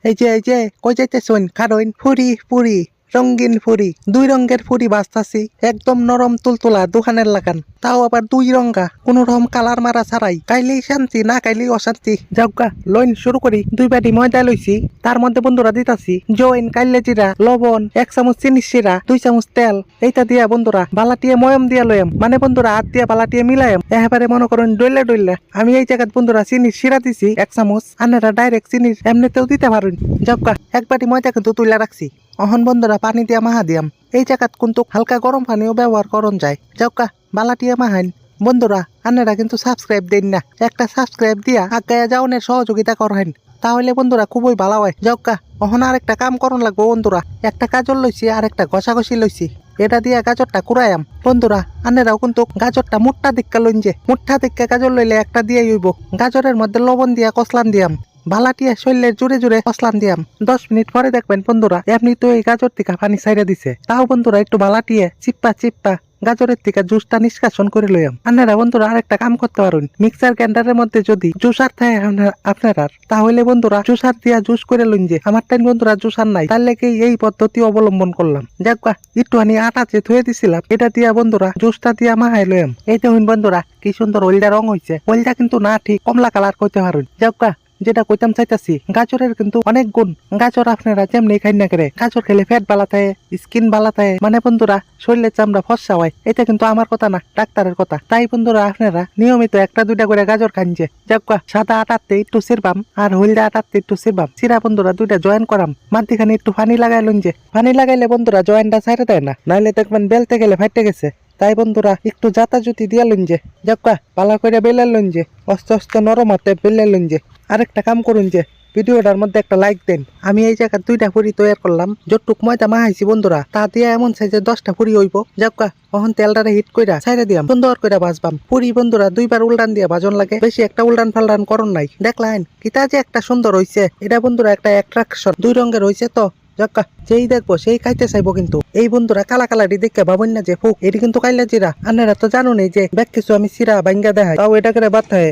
এই যে কই যাইতেছেন? কারণ ফুরি ফুরি রঙিন ফুরি, 2 রঙের ফুরি বাজতাছি, একদম নরম তুলতুলা দোকানের লাগান, তাও আবার 2 রঙা, কোন রকম কালার মারা ছাড়াই। কাইলেই শান্তি, না কাইলেই অশান্তি। যাওগা লইন শুরু করি। 2 বাটি ময়দা লইছি, তার মধ্যে বন্ধুরা দিতাছি জয়েন, কাইলে জিরা, লবণ, 1 চামচ চিনি শিরা, 2 চামচ তেল। এইটা দিয়া বন্ধুরা বালাটিয়ে ময়ম দিয়া লইম, মানে বন্ধুরা হাত দিয়া বালাটিয়ে মিলাইম। এবারে মনে করেন ডইলে ডইলে। আমি এই জায়গায় বন্ধুরা চিনির শিরা দিছি 1 চামচ, আনারা ডাইরেক্ট চিনির এমনিতেও দিতে পারেন। যাওগা 1 বাটি ময়দা কিন্তু তুইলা রাখছি। অহন বন্ধুরা পানি দিয়া মাহা দিয়াম। এই জায়গাত কিন্তু হালকা গরম পানিও ব্যবহার করন যায়। যাওকা বালাটিয়া মাহাইন। বন্ধুরা আনেরা কিন্তু সাবস্ক্রাইব দেন না, একটা সাবস্ক্রাইব দিয়া আগায়া যাওনের সহযোগিতা করেন, তাহলে বন্ধুরা খুবই ভালো হয়। যাওকা অহন আর একটা কাম করন লাগবো বন্ধুরা। একটা গাজর লইছি আর একটা ঘষাঘষি লইছি, এটা দিয়া গাজরটা কুড়াইয়াম। বন্ধুরা আনেরাও কিন্তু গাজরটা মুঠা দিক্কা লইন, যে মুঠা দিক্কা গাজর লইলে একটা দিয়ে হইব। গাজরের মধ্যে লবণ দিয়া কসলান দিয়াম, বালাটিয়া শরীরের জুড়ে জুড়ে কসলান দিয়াম। 10 মিনিট পরে দেখবেন বন্ধুরা এমনি তো এই গাজর থেকে পানি ছাইড়া দিছে। তাও বন্ধুরা একটু বালাটিয়ে চিপ্পা চিপ্পা গাজরের থেকে জুসটা নিষ্কাশন করে লইয়াম। আপনারা বন্ধুরা আরেকটা কাম করতে পারেন, মিক্সার গ্রাইন্ডারের মধ্যে যদি জুসার থাকে আপনারা, তাহলে বন্ধুরা জুসার দিয়া জুস করে লইন। যে আমার টাইম বন্ধুরা জুসার নাই, তার লেগে এই পদ্ধতি অবলম্বন করলাম। যাক একটুখানি আটা যে ধুয়ে দিছিলাম, এটা দিয়া বন্ধুরা জুসটা দিয়া মাহাই লইয়াম। এই দেখুন বন্ধুরা কি সুন্দর ওইলটা রং হয়েছে। ওইলটা কিন্তু না ঠিক কমলা কালার করতে পারেন। যাক যেটা কইতাম চাইতাছি, গাজরের কিন্তু অনেক গুণ। গাজর আপনারা যেমনি খাই না করে, গাজর খেলে ফ্যাট বালা থাকে, স্কিন বালা থাকে, মানে বন্ধুরা শরীরের চামড়া ফর্সা হয়। এটা কিন্তু আমার কথা না, ডাক্তারের কথা। তাই বন্ধুরা আপনারা নিয়মিত 1টা 2টা করে গাজর খাইছে। যাক সাদা আটাতে একটু সিরবাম আর হলদা আটাতে একটু সিরবাম, সিরা বন্ধুরা 2টা জয়েন করাম। মাঝখানে একটু পানি লাগাই লইন, যে পানি লাগাইলে বন্ধুরা জয়েনটা ছাইড়ে দেয় না, নাইলে দেখবেন বেলতে গেলে ফাইটে গেছে। তাই বন্ধুরা একটু জাতা জুতি দিয়া লইন, যে যাক পালা করে বেলে লইন, যে আস্তে আস্তে নরম হাতে বেলে লইন। যে আরেকটা কাম করুন, যে ভিডিওটার মধ্যে একটা লাইক দেন। আমি এই জায়গায় 2টা ফুরি তৈরি করলাম, যতটুক ময়দা মাহাইছি বন্ধুরা তা দিয়ে এমন সাইজে 10টা ফুরি হইব। যাক তখন তেলটারে হিট কইরা ছাইড়ে দিয়াম, সুন্দর কইরা ভাজবাম। পুরি বন্ধুরা 2বার উল্টান দিয়া ভাজন লাগে, বেশি একটা উল্টান ফাল্টান করন নাই। দেখলেন কিতা যে একটা সুন্দর হইছে। এটা বন্ধুরা একটা অ্যাট্রাকশন, 2 রঙের হইছে তো। যাক্কা যেই দেখবো সেই খাইতে চাইবো। কিন্তু এই বন্ধুরা কালা কালারি দেখে ভাবেন না যে ফুক, এটি কিন্তু কাইলা জিরা। আনেরা তো জানুন এই যে ব্যাগ কিছু আমি সিরা ভাঙ্গা দেখাই, তাও এটা করে বাদ থাকে।